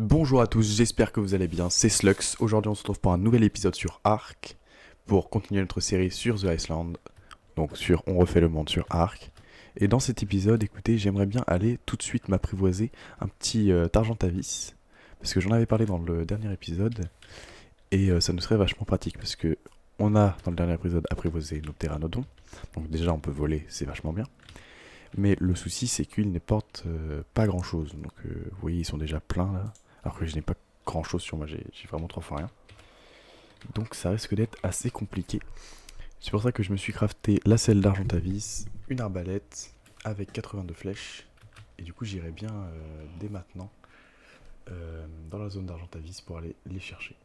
Bonjour à tous, j'espère que vous allez bien, c'est Slux. Aujourd'hui on se retrouve pour un nouvel épisode sur Ark, pour continuer notre série sur The Iceland, donc sur On refait le monde sur Ark. Et dans cet épisode, écoutez, j'aimerais bien aller tout de suite m'apprivoiser un petit Targentavis, parce que j'en avais parlé dans le dernier épisode, et ça nous serait vachement pratique, parce que on a dans le dernier épisode apprivoisé nos pteranodons, donc déjà on peut voler, c'est vachement bien. Mais le souci, c'est qu'ils ne portent pas grand chose. Donc, vous voyez, ils sont déjà pleins là. Alors que je n'ai pas grand chose sur moi, j'ai vraiment 3 fois rien. Donc, ça risque d'être assez compliqué. C'est pour ça que je me suis crafté la selle d'Argentavis, une arbalète avec 82 flèches. Et du coup, j'irai bien dès maintenant dans la zone d'Argentavis pour aller les chercher.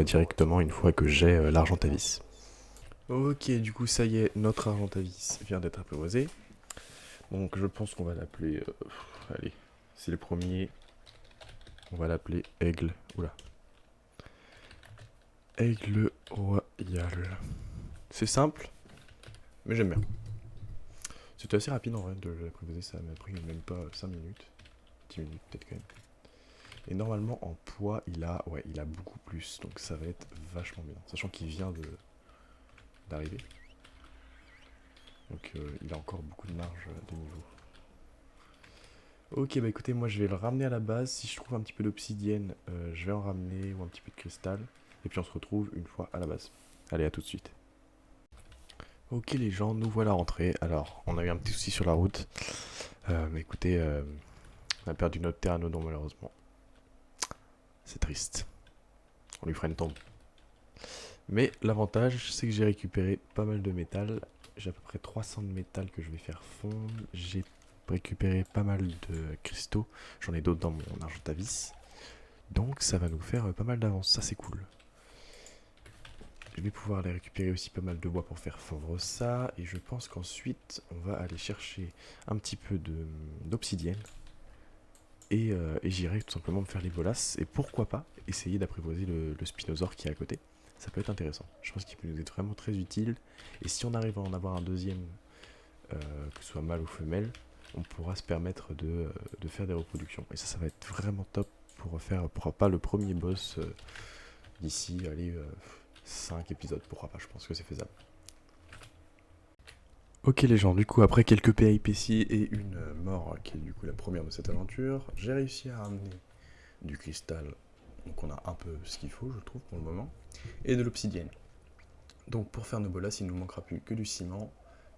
Directement une fois que j'ai l'Argentavis. Ok, du coup, ça y est, notre Argentavis vient d'être apprivoisé. Donc je pense qu'on va l'appeler... allez, c'est le premier. On va l'appeler Aigle. Oula. Aigle Royal. C'est simple, mais j'aime bien. C'était assez rapide en vrai de l'apprivoiser, ça m'a pris même pas 5 minutes. 10 minutes peut-être quand même. Et normalement en poids il a beaucoup plus, donc ça va être vachement bien. Sachant qu'il vient d'arriver. Donc il a encore beaucoup de marge de niveau. Ok, bah écoutez, moi je vais le ramener à la base. Si je trouve un petit peu d'obsidienne, je vais en ramener ou un petit peu de cristal. Et puis on se retrouve une fois à la base. Allez, à tout de suite. Ok les gens, nous voilà rentrés. Alors, on a eu un petit souci sur la route. Mais écoutez, on a perdu notre pteranodon malheureusement. C'est triste. On lui fera une tombe. Mais l'avantage, c'est que j'ai récupéré pas mal de métal. J'ai à peu près 300 de métal que je vais faire fondre. J'ai récupéré pas mal de cristaux. J'en ai d'autres dans mon argentavis. Donc ça va nous faire pas mal d'avance, ça c'est cool. Je vais pouvoir aller récupérer aussi pas mal de bois pour faire fondre ça. Et je pense qu'ensuite, on va aller chercher un petit peu d'obsidienne. Et j'irai tout simplement me faire les bolasses. Et pourquoi pas essayer d'apprivoiser le spinosaure qui est à côté. Ça peut être intéressant. Je pense qu'il peut nous être vraiment très utile. Et si on arrive à en avoir un deuxième, que ce soit mâle ou femelle, on pourra se permettre de faire des reproductions. Et ça va être vraiment top pour faire, pourquoi pas, le premier boss d'ici, allez, 5 épisodes. Pourquoi pas, je pense que c'est faisable. Ok les gens, du coup après quelques péripéties et une mort qui est du coup la première de cette aventure, j'ai réussi à ramener du cristal, donc on a un peu ce qu'il faut je trouve pour le moment, et de l'obsidienne. Donc pour faire nos bolas il ne nous manquera plus que du ciment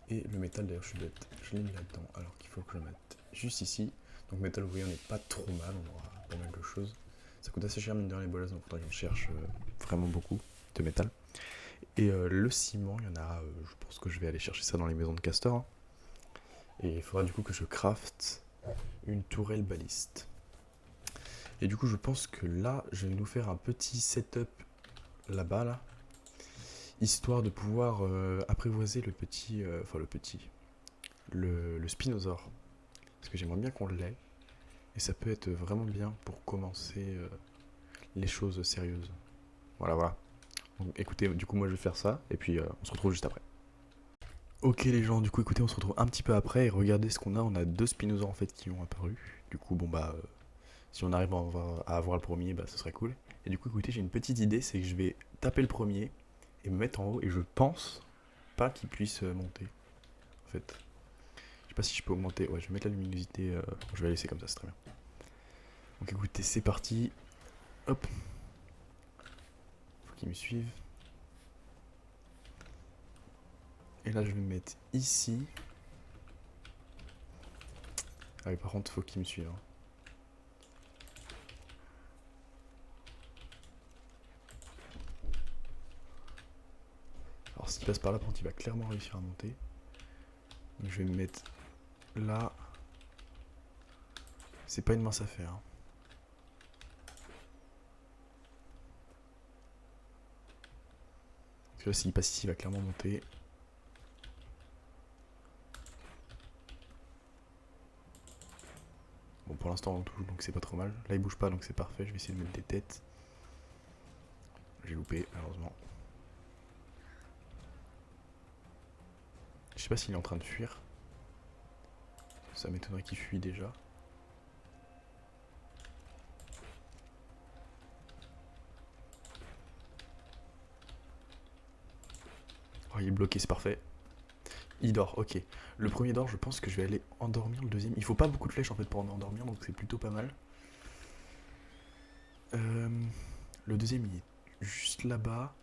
et le métal, d'ailleurs je suis bête, je l'ai mis là-dedans alors qu'il faut que je le mette juste ici. Donc métal vous voyez on n'est pas trop mal, on aura pas mal de choses. Ça coûte assez cher mine de rien les bolas donc il faudra que je cherche vraiment beaucoup de métal. Et le ciment, il y en a, je pense que je vais aller chercher ça dans les maisons de castors. Hein. Et il faudra du coup que je crafte une tourelle baliste. Et du coup, je pense que là, je vais nous faire un petit setup là-bas, là, histoire de pouvoir apprivoiser le petit, le spinosaure. Parce que j'aimerais bien qu'on l'ait. Et ça peut être vraiment bien pour commencer les choses sérieuses. Voilà, voilà. Donc, écoutez, du coup, moi je vais faire ça, et puis on se retrouve juste après. Ok les gens, du coup écoutez, on se retrouve un petit peu après et regardez ce qu'on a. On a deux spinosaures en fait qui ont apparu. Du coup, bon bah, si on arrive à avoir le premier, bah ce serait cool. Et du coup, écoutez, j'ai une petite idée, c'est que je vais taper le premier et me mettre en haut et je pense pas qu'il puisse monter. En fait, je sais pas si je peux augmenter. Ouais, je vais mettre la luminosité. Je vais la laisser comme ça, c'est très bien. Donc écoutez, c'est parti. Hop. Faut qu'ils me suivent. Et là, je vais me mettre ici. Ah oui, par contre, faut qu'ils me suivent. Hein. Alors s'il passe par là, par contre, il va clairement réussir à monter. Donc je vais me mettre là. C'est pas une mince affaire. Hein. Parce que là, s'il passe ici, il va clairement monter. Bon, pour l'instant on touche, donc c'est pas trop mal. Là il bouge pas, donc c'est parfait. Je vais essayer de mettre des têtes. J'ai loupé, malheureusement. Je sais pas s'il est en train de fuir. Ça m'étonnerait qu'il fuit déjà. Oh, il est bloqué, c'est parfait. Il dort, ok. Le premier dort, je pense que je vais aller endormir le deuxième. Il faut pas beaucoup de flèches en fait pour en endormir, donc c'est plutôt pas mal. Le deuxième, il est juste là-bas.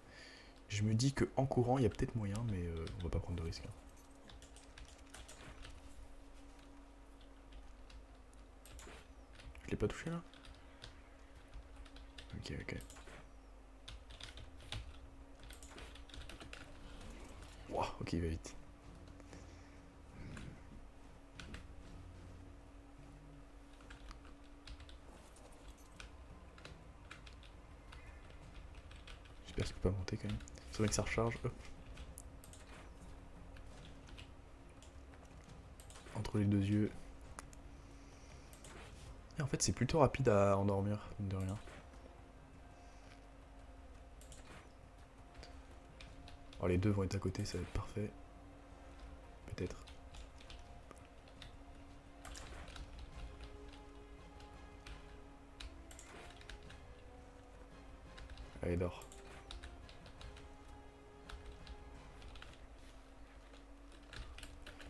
Je me dis qu'en courant, il y a peut-être moyen, mais on va pas prendre de risque. Hein. Je l'ai pas touché là? Ok, ok. Wow, ok, il va vite. J'espère qu'il peut pas monter quand même. C'est vrai que ça recharge. Hop. Entre les deux yeux. Et en fait, c'est plutôt rapide à endormir, mine de rien. Alors les deux vont être à côté, ça va être parfait. Peut-être. Allez, dors.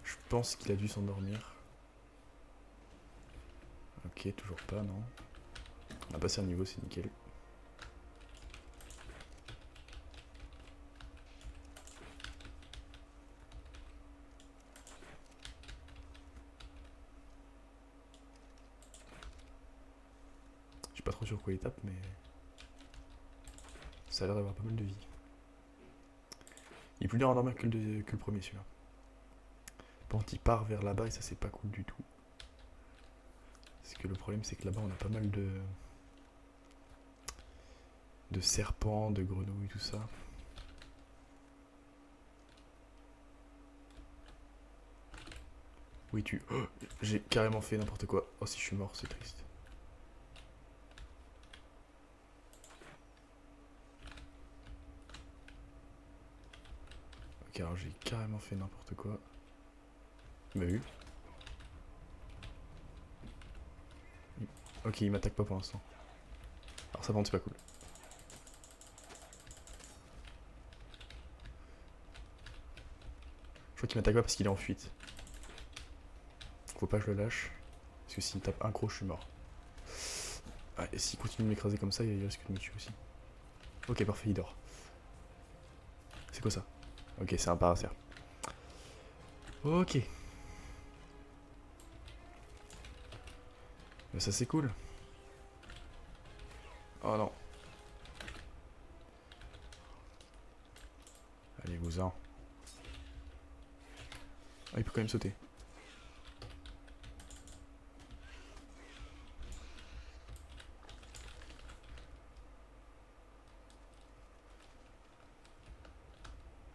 Je pense qu'il a dû s'endormir. Ok, toujours pas, non. On a passé un niveau, c'est nickel. Je suis pas trop sûr quoi il tape, mais ça a l'air d'avoir pas mal de vie. Il est plus dur à endormir que le premier celui-là. Par contre, il part vers là-bas et ça c'est pas cool du tout. Parce que le problème c'est que là-bas on a pas mal de serpents, de grenouilles, tout ça. Oui, tu... Oh, j'ai carrément fait n'importe quoi. Oh, si je suis mort, c'est triste. Ok, alors j'ai carrément fait n'importe quoi. Il m'a vu. Ok, il m'attaque pas pour l'instant. Alors ça, par contre, c'est pas cool. Je crois qu'il m'attaque pas parce qu'il est en fuite. Faut pas que je le lâche. Parce que s'il me tape un croc, je suis mort. Ah, et s'il continue de m'écraser comme ça, il risque de me tuer aussi. Ok, parfait, il dort. C'est quoi ça? Ok, c'est un paracère. Ok. Mais ça, c'est cool. Oh non. Allez, vous-en. Ah, il peut quand même sauter.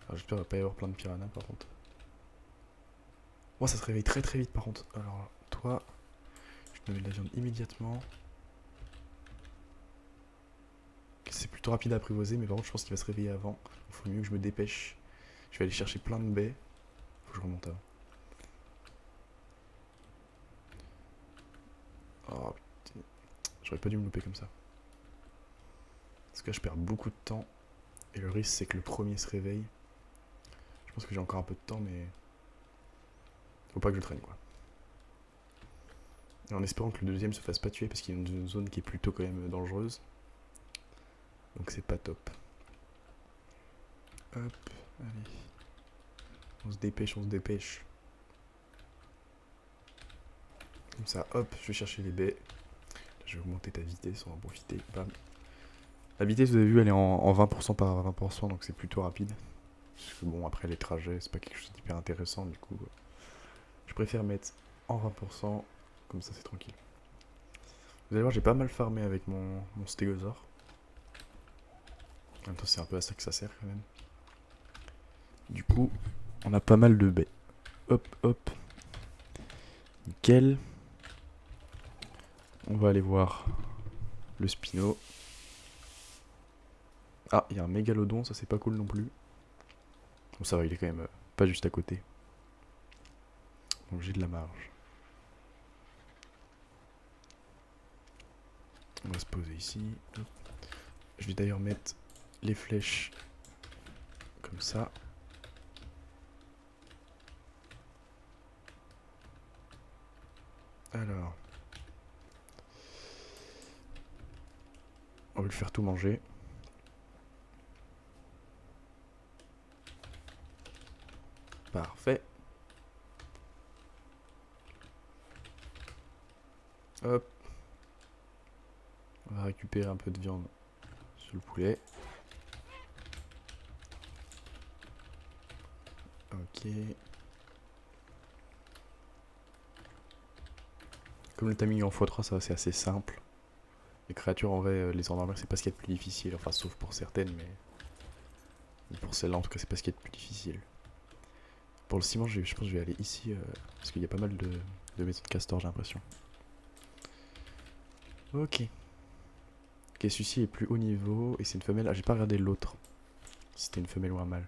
Alors, j'espère qu'il va pas y avoir plein de piranhas par contre. Moi, ça se réveille très très vite par contre. Alors, toi, je te mets de la viande immédiatement. C'est plutôt rapide à apprivoiser, mais par contre, je pense qu'il va se réveiller avant. Il faut mieux que je me dépêche. Je vais aller chercher plein de baies. Faut que je remonte avant. Oh putain. J'aurais pas dû me louper comme ça. Parce que là, je perds beaucoup de temps. Et le risque, c'est que le premier se réveille. Je pense que j'ai encore un peu de temps, mais... Faut pas que je traîne, quoi. Et en espérant que le deuxième se fasse pas tuer, parce qu'il y a une zone qui est plutôt quand même dangereuse. Donc c'est pas top. Hop, allez. On se dépêche, on se dépêche. Comme ça, hop, je vais chercher les baies. Je vais augmenter ta vitesse, on va en profiter. Bam. La vitesse, vous avez vu, elle est en 20% par 20%, donc c'est plutôt rapide. Parce que bon, après les trajets, c'est pas quelque chose d'hyper intéressant, du coup. Je préfère mettre en 20%, comme ça c'est tranquille. Vous allez voir, j'ai pas mal farmé avec mon stégosaure. En même temps, c'est un peu à ça que ça sert quand même. Du coup, on a pas mal de baies. Hop, hop. Nickel. On va aller voir le Spino. Ah, il y a un mégalodon, ça c'est pas cool non plus. Bon, ça va, il est quand même pas juste à côté. Donc j'ai de la marge. On va se poser ici. Hop. Je vais d'ailleurs mettre les flèches comme ça. Alors. On va lui faire tout manger. Parfait. Hop. On va récupérer un peu de viande sur le poulet. Ok. Comme le timing en x3, ça c'est assez simple. Les créatures en vrai, les endormir, c'est pas ce qu'il y a de plus difficile. Enfin, sauf pour certaines, mais pour celle-là en tout cas, c'est pas ce qu'il y a de plus difficile. Pour le ciment, je pense que je vais aller ici, parce qu'il y a pas mal de maisons de castor, j'ai l'impression. Ok. Ok, celui-ci est plus haut niveau, et c'est une femelle. Ah, j'ai pas regardé l'autre. Si c'était une femelle ou un mâle.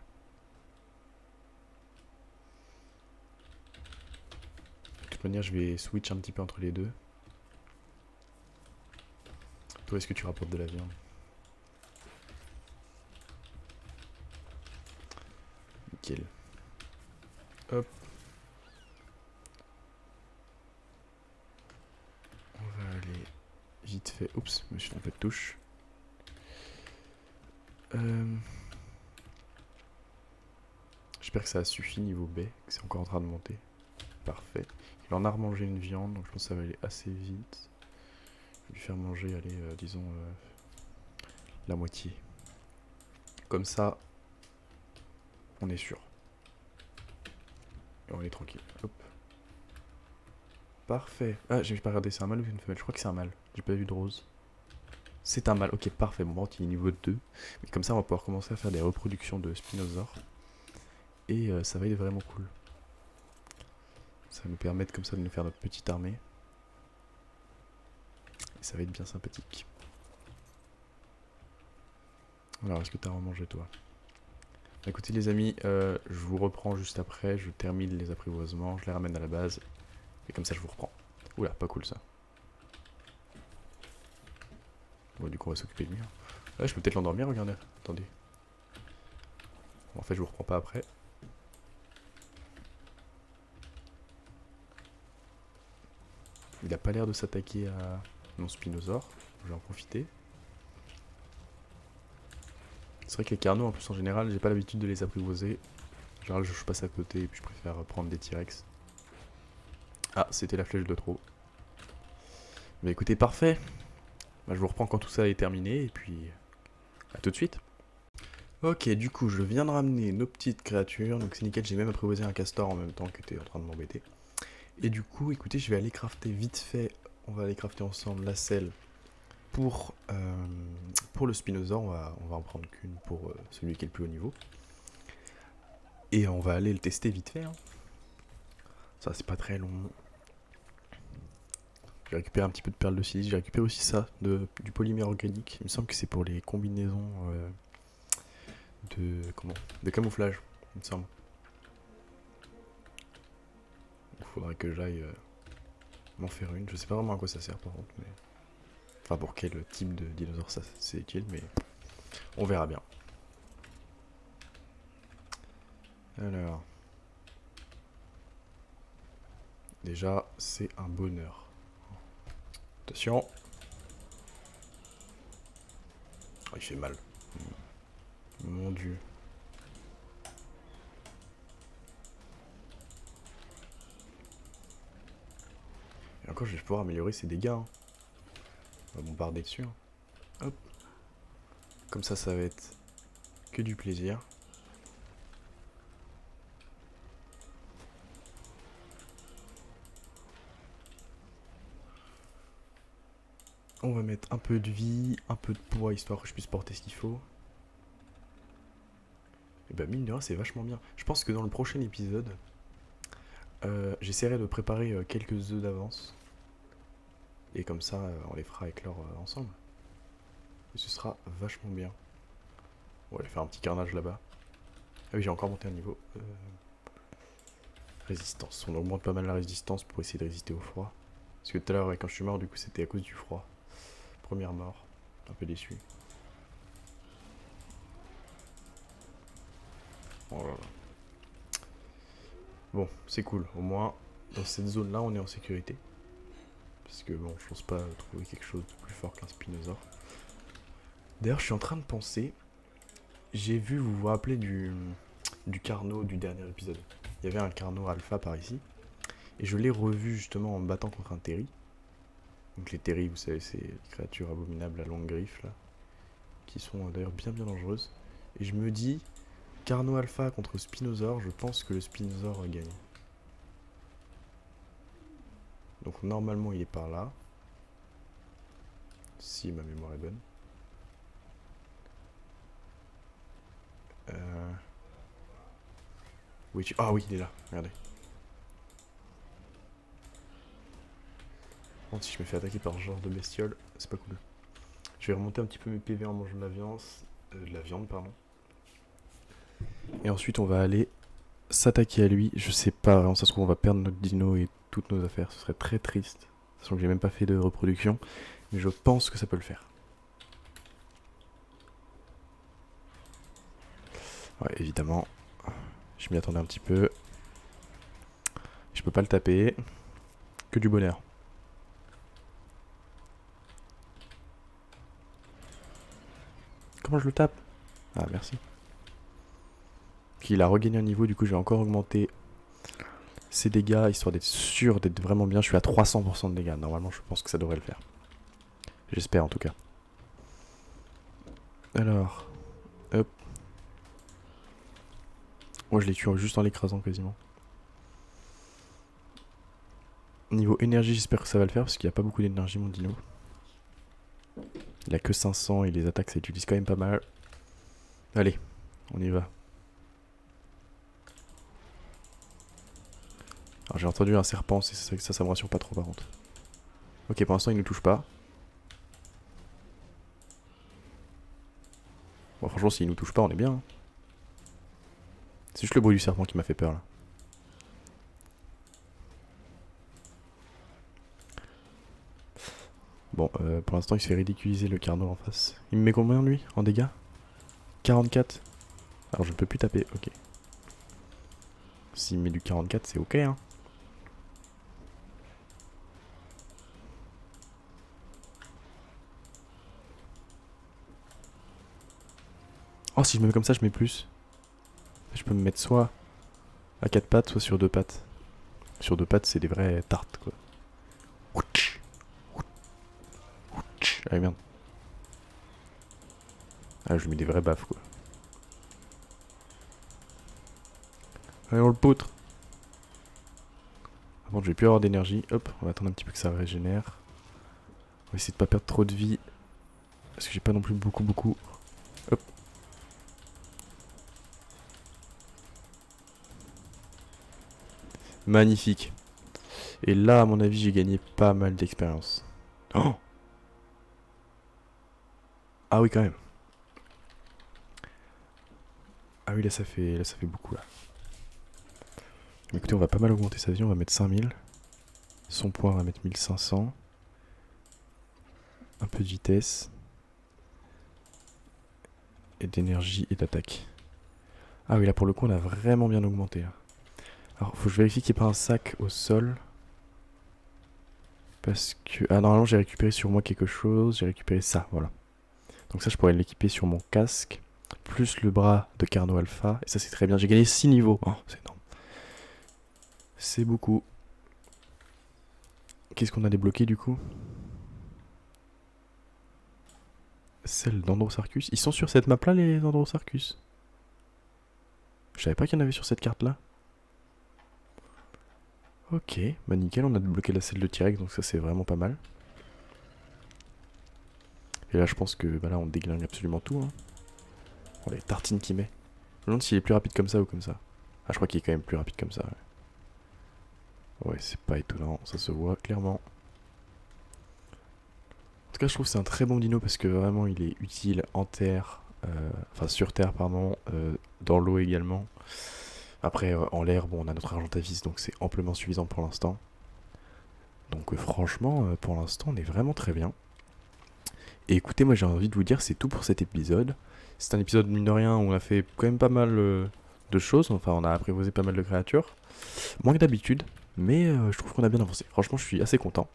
De toute manière, je vais switch un petit peu entre les deux. Toi, est-ce que tu rapportes de la viande? Nickel. Hop. On va aller vite fait. Oups, je me suis trompé de touche. J'espère que ça a suffi niveau B, que c'est encore en train de monter. Parfait. Il en a remangé une viande, donc je pense que ça va aller assez vite. Je vais lui faire manger, allez, disons, la moitié. Comme ça, on est sûr. Et on est tranquille. Hop. Parfait. Ah, j'ai pas regardé, c'est un mâle ou une femelle? Je crois que c'est un mâle. J'ai pas vu de rose. C'est un mâle. Ok, parfait. Bon, il est niveau 2. Mais comme ça, on va pouvoir commencer à faire des reproductions de spinosaures. Et ça va être vraiment cool. Ça va nous permettre comme ça de nous faire notre petite armée. Et ça va être bien sympathique. Alors, est-ce que t'as remangé toi? Écoutez les amis, je vous reprends juste après, je termine les apprivoisements, je les ramène à la base, et comme ça je vous reprends. Oula, pas cool ça. Bon, du coup on va s'occuper de lui. Ouais, je peux peut-être l'endormir, regardez. Attendez. Bon, en fait je vous reprends pas après. Il a pas l'air de s'attaquer à mon spinosaure, je vais en profiter. C'est vrai que les carnaux en plus en général, j'ai pas l'habitude de les apprivoiser. En général je passe à côté et puis je préfère prendre des T-Rex. Ah, c'était la flèche de trop. Mais écoutez, parfait. Bah, je vous reprends quand tout ça est terminé et puis à tout de suite. Ok, du coup, je viens de ramener nos petites créatures, donc c'est nickel, j'ai même apprivoisé un castor en même temps que t'es en train de m'embêter. Et du coup, écoutez, je vais aller crafter vite fait, on va aller crafter ensemble la selle pour le spinosaure, on va en prendre qu'une pour celui qui est le plus haut niveau. Et on va aller le tester vite fait, hein. Ça, c'est pas très long. J'ai récupéré un petit peu de perles de silice, j'ai récupéré aussi ça, du polymère organique. Il me semble que c'est pour les combinaisons de camouflage, il me semble. Il faudrait que j'aille m'en faire une. Je sais pas vraiment à quoi ça sert par contre, mais... Enfin pour quel type de dinosaure ça c'est utile, mais on verra bien. Alors... Déjà, c'est un bonheur. Attention. Oh, il fait mal. Mon dieu. Et encore, je vais pouvoir améliorer ses dégâts, hein. On va bombarder dessus, hein. Hop. Comme ça va être que du plaisir. On va mettre un peu de vie, un peu de poids, histoire que je puisse porter ce qu'il faut. Et bah mine de rien, c'est vachement bien. Je pense que dans le prochain épisode, j'essaierai de préparer quelques œufs d'avance. Et comme ça, on les fera éclore ensemble. Et ce sera vachement bien. On va aller faire un petit carnage là-bas. Ah oui, j'ai encore monté un niveau. Résistance. On augmente pas mal la résistance pour essayer de résister au froid. Parce que tout à l'heure, quand je suis mort, du coup, c'était à cause du froid. Première mort. Un peu déçu. Oh là là. Bon, c'est cool. Au moins, dans cette zone-là, on est en sécurité. Parce que bon, je pense pas trouver quelque chose de plus fort qu'un spinosaure. D'ailleurs, je suis en train de penser. J'ai vu, vous vous rappelez du Carno du dernier épisode. Il y avait un Carno alpha par ici. Et je l'ai revu justement en me battant contre un Terry. Donc les Terry, vous savez, c'est les créatures abominables à longue griffe là. Qui sont d'ailleurs bien dangereuses. Et je me dis, Carno alpha contre Spinosaure, je pense que le Spinosaure gagne. Donc normalement il est par là. Si ma mémoire est bonne. Oui, ah oui, il est là, regardez. Bon, si je me fais attaquer par ce genre de bestiole, c'est pas cool. Je vais remonter un petit peu mes PV en mangeant de la viande, pardon. Et ensuite on va aller s'attaquer à lui. Je sais pas, vraiment ça se trouve on va perdre notre dino et toutes nos affaires. Ce serait très triste. Sachant que j'ai même pas fait de reproduction. Mais je pense que ça peut le faire. Ouais, évidemment. Je m'y attendais un petit peu. Je peux pas le taper. Que du bonheur. Comment je le tape? Ah, merci. Il a regagné un niveau, du coup je vais encore augmenter ses dégâts, histoire d'être sûr d'être vraiment bien. Je suis à 300% de dégâts, normalement je pense que ça devrait le faire. J'espère en tout cas. Alors, hop. Moi je l'ai tué juste en l'écrasant quasiment. Niveau énergie, j'espère que ça va le faire, parce qu'il n'y a pas beaucoup d'énergie mon dino. Il a que 500 et les attaques ça utilise quand même pas mal. Allez, on y va. Alors j'ai entendu un serpent, c'est ça, ça me rassure pas trop par contre. Ok, pour l'instant il ne touche pas. Bon franchement s'il nous touche pas on est bien. Hein. C'est juste le bruit du serpent qui m'a fait peur là. Bon, pour l'instant il se fait ridiculiser le Carno en face. Il me met combien lui en dégâts? 44. Alors je ne peux plus taper, ok. S'il met du 44 c'est ok hein. Oh si je me mets comme ça je mets plus. Je peux me mettre soit à 4 pattes soit sur 2 pattes. Sur 2 pattes c'est des vraies tartes quoi. Ah merde. Ah je lui mets des vraies baffes quoi. Allez on le poutre. Avant je vais plus avoir d'énergie. Hop, on va attendre un petit peu que ça régénère. On va essayer de pas perdre trop de vie. Parce que j'ai pas non plus beaucoup. Hop. Magnifique. Et là à mon avis j'ai gagné pas mal d'expérience. Oh. Ah oui quand même. Ah oui là ça fait beaucoup là. Écoutez on va pas mal augmenter sa vie, on va mettre 5000. Son poids on va mettre 1500. Un peu de vitesse. Et d'énergie et d'attaque. Ah oui là pour le coup on a vraiment bien augmenté là. Alors faut que je vérifie qu'il n'y ait pas un sac au sol. Parce que... Ah normalement j'ai récupéré sur moi quelque chose. J'ai récupéré ça, voilà. Donc ça je pourrais l'équiper sur mon casque. Plus le bras de Carno Alpha. Et ça c'est très bien. J'ai gagné 6 niveaux. Oh c'est énorme. C'est beaucoup. Qu'est-ce qu'on a débloqué du coup? Celle d'Androsarchus. Ils sont sur cette map là les Androsarchus? Je savais pas qu'il y en avait sur cette carte là. Ok, bah nickel, on a débloqué la selle de T-Rex, donc ça c'est vraiment pas mal. Et là je pense que bah là on déglingue absolument tout. Hein. Oh les tartines qu'il met. Je me demande s'il est plus rapide comme ça ou comme ça. Ah je crois qu'il est quand même plus rapide comme ça. Ouais, c'est pas étonnant, ça se voit clairement. tout cas, je trouve que c'est un très bon dino parce que vraiment, il est utile en terre, enfin sur terre, pardon, dans l'eau également. Après, en l'air, bon, on a notre Argentavis, donc c'est amplement suffisant pour l'instant. Donc franchement, pour l'instant, on est vraiment très bien. Et écoutez, moi j'ai envie de vous dire, c'est tout pour cet épisode. C'est un épisode, mine de rien, où on a fait quand même pas mal de choses. Enfin, on a apprivoisé pas mal de créatures. Moins que d'habitude, mais je trouve qu'on a bien avancé. Franchement, je suis assez content.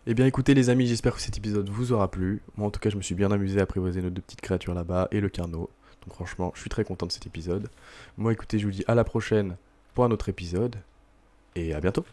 Eh bien écoutez les amis, j'espère que cet épisode vous aura plu. Moi en tout cas, je me suis bien amusé à apprivoiser nos deux petites créatures là-bas et le Carnot. Donc franchement, je suis très content de cet épisode. Moi écoutez, je vous dis à la prochaine pour un autre épisode. Et à bientôt.